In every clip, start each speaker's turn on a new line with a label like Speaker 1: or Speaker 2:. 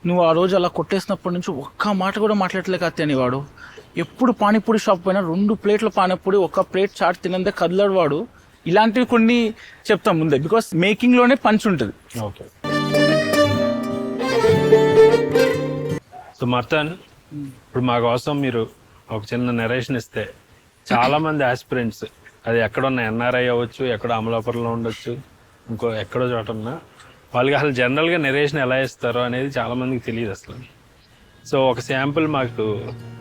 Speaker 1: నువ్వు ఆ రోజు అలా కొట్టేసినప్పటి నుంచి ఒక్క మాట కూడా మాట్లాడలే కాత్యాని వాడు. ఎప్పుడు పానీపూరి షాప్ పోయినా 2 ప్లేట్ల పానీపూరి, 1 ప్లేట్ చాట్ తినందే కదలడు వాడు. ఇలాంటివి కొన్ని చెప్తాం ముందే, బికాస్ మేకింగ్లోనే పంచ్ ఉంటుంది.
Speaker 2: ఓకే. సో మర్తన్, ఇప్పుడు మా కోసం మీరు ఒక చిన్న నెరేషన్ ఇస్తే చాలా మంది ఆస్పిరెంట్స్, అది ఎక్కడున్న ఎన్ఆర్ఐ అవ్వచ్చు, ఎక్కడో అమలాపురంలో ఉండొచ్చు, ఇంకో ఎక్కడో చోట ఉన్నా, వాళ్ళకి అసలు జనరల్గా నెరేషన్ ఎలా ఇస్తారో అనేది చాలా మందికి తెలియదు అసలు. సో ఒక శాంపుల్ మాకు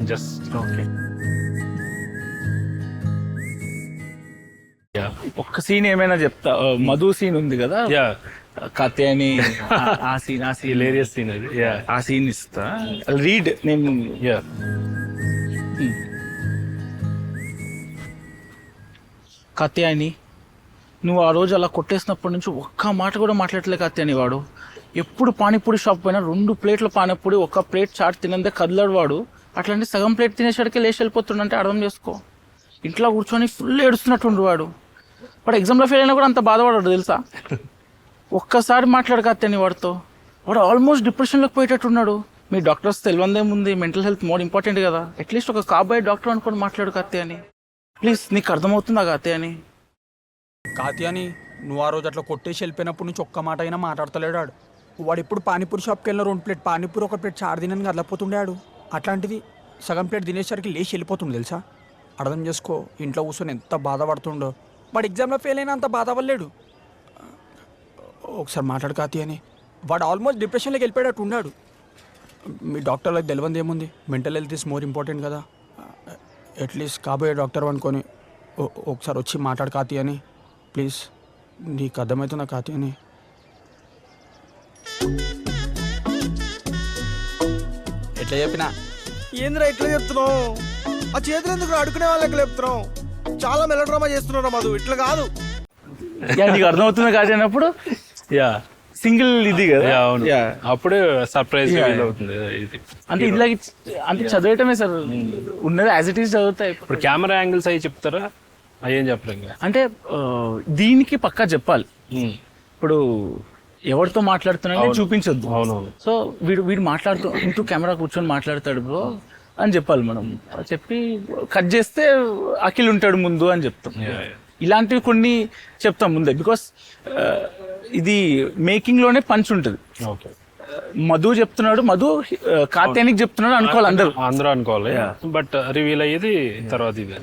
Speaker 2: జస్ట్.
Speaker 1: ఓకే, ఒక్క సీన్ ఏమైనా చెప్తా. మధు సీన్ ఉంది కదా,
Speaker 2: యా,
Speaker 1: కాత్యాని, ఆ సీన్
Speaker 2: హిలేరియస్ సీన్ అది. యా,
Speaker 1: ఆ సీన్ ఇస్తా. రీడ్ నేను.
Speaker 2: యా.
Speaker 1: కాత్యాని, నువ్వు ఆ రోజు అలా కొట్టేసినప్పటి నుంచి ఒక్క మాట కూడా మాట్లాడలే కాత్యాని వాడు. ఎప్పుడు పానీపూరి షాప్ పోయినా 2 ప్లేట్ల పానీపూరి, 1 ప్లేట్ చాట్ తినందే కదలడు వాడు. అట్లాంటి సగం ప్లేట్ తినేసరికి లేచి వెళ్ళిపోతుండంటే అర్థం చేసుకో. ఇంట్లో కూర్చొని ఫుల్ ఏడుస్తున్నట్టుండు వాడు. వాడు ఎగ్జామ్లో ఫెయిల్ అయినా కూడా అంత బాధపడాడు తెలుసా. ఒక్కసారి మాట్లాడు కాత్యాని వాడితో. వాడు ఆల్మోస్ట్ డిప్రెషన్లోకి పోయేటట్టున్నాడు. మీ డాక్టర్స్ తెలియందేముంది, మెంటల్ హెల్త్ మోర్ ఇంపార్టెంట్ కదా. అట్లీస్ట్ ఒక కాబోయే డాక్టర్ అనుకొని మాట్లాడు కాత్యాని. ప్లీజ్, నీకు అర్థమవుతుందా కాత్యాని?
Speaker 3: కాత్యాని, నువ్వు ఆ రోజు అట్లా కొట్టేసి వెళ్ళిపోయినప్పటి నుంచి ఒక్క మాట అయినా మాట్లాడతలేడు ఆడు. వాడు ఎప్పుడు పానీపూరి షాప్కి వెళ్ళిన 2 ప్లేట్ పానీపూరి, 1 ప్లేట్ చారు తినని కదలపోతుండే ఆడు. అట్లాంటిది సగం ప్లేట్ తినేసరికి లేచి వెళ్ళిపోతుండు తెలుసా. అర్థం చేసుకో, ఇంట్లో కూర్చొని ఎంత బాధపడుతుండో. వాడు ఎగ్జామ్లో ఫెయిల్ అయినా అంత బాధపడలేడు. ఒకసారి మాట్లాడు కాత్యాని. వాడు ఆల్మోస్ట్ డిప్రెషన్లోకి వెళ్ళిపోయాడు ఉన్నాడు. మీ డాక్టర్లకు తెలియంది ఏముంది, mental health is more important కదా. అట్లీస్ట్ కాబోయే డాక్టర్ అనుకొని ఒకసారి వచ్చి మాట్లాడు కాత్యాని ప్లీజ్. నీకు అర్థమవుతుందా కాత్యాని? ఎట్లా చెప్పినా
Speaker 4: ఏంద్రా ఇట్లా చెప్తున్నావు? ఆ చేతులు ఎందుకు అడుకునే వాళ్ళకి లేపుతున్నావు? చాలా మెలోడ్రామా చేస్తున్నారా మధు, ఇట్లా కాదు.
Speaker 1: నీకు అర్థమవుతుంది కాదన్నప్పుడు
Speaker 2: యా,
Speaker 1: సింగిల్ ఇది కదా.
Speaker 2: అవును, అప్పుడే సర్ప్రైజ్ ఫీల్ అవుతుంది ఇది.
Speaker 1: అంటే ఇలా అంటే చదివేయటమే సార్ ఉన్నది, యాజ్ ఇట్ ఈస్ చదువుతాయి.
Speaker 2: ఇప్పుడు కెమెరా యాంగిల్స్ అవి చెప్తారా? అయ్యేం చెప్పలేం కదా.
Speaker 1: అంటే దీనికి పక్కా చెప్పాలి. ఇప్పుడు ఎవరితో మాట్లాడుతున్నా చూపించొద్దు.
Speaker 2: అవునవును.
Speaker 1: సో వీడు మాట్లాడుతూ ఇంటూ కెమెరా కూర్చొని మాట్లాడతాడు బ్రో అని చెప్పాలి. మనం చెప్పి కట్ చేస్తే అఖిల్ ఉంటాడు ముందు అని చెప్తాం. ఇలాంటివి కొన్ని చెప్తాం ముందే, బికాస్ ఇది మేకింగ్లోనే పంచ్ ఉంటుంది.
Speaker 2: ఓకే.
Speaker 1: మధు చెప్తున్నాడు, మధు కాత్యానికి చెప్తున్నాడు అనుకోవాలి అందరూ
Speaker 2: అనుకోవాలి. బట్ రివీల్ అయ్యేది తర్వాత ఇది.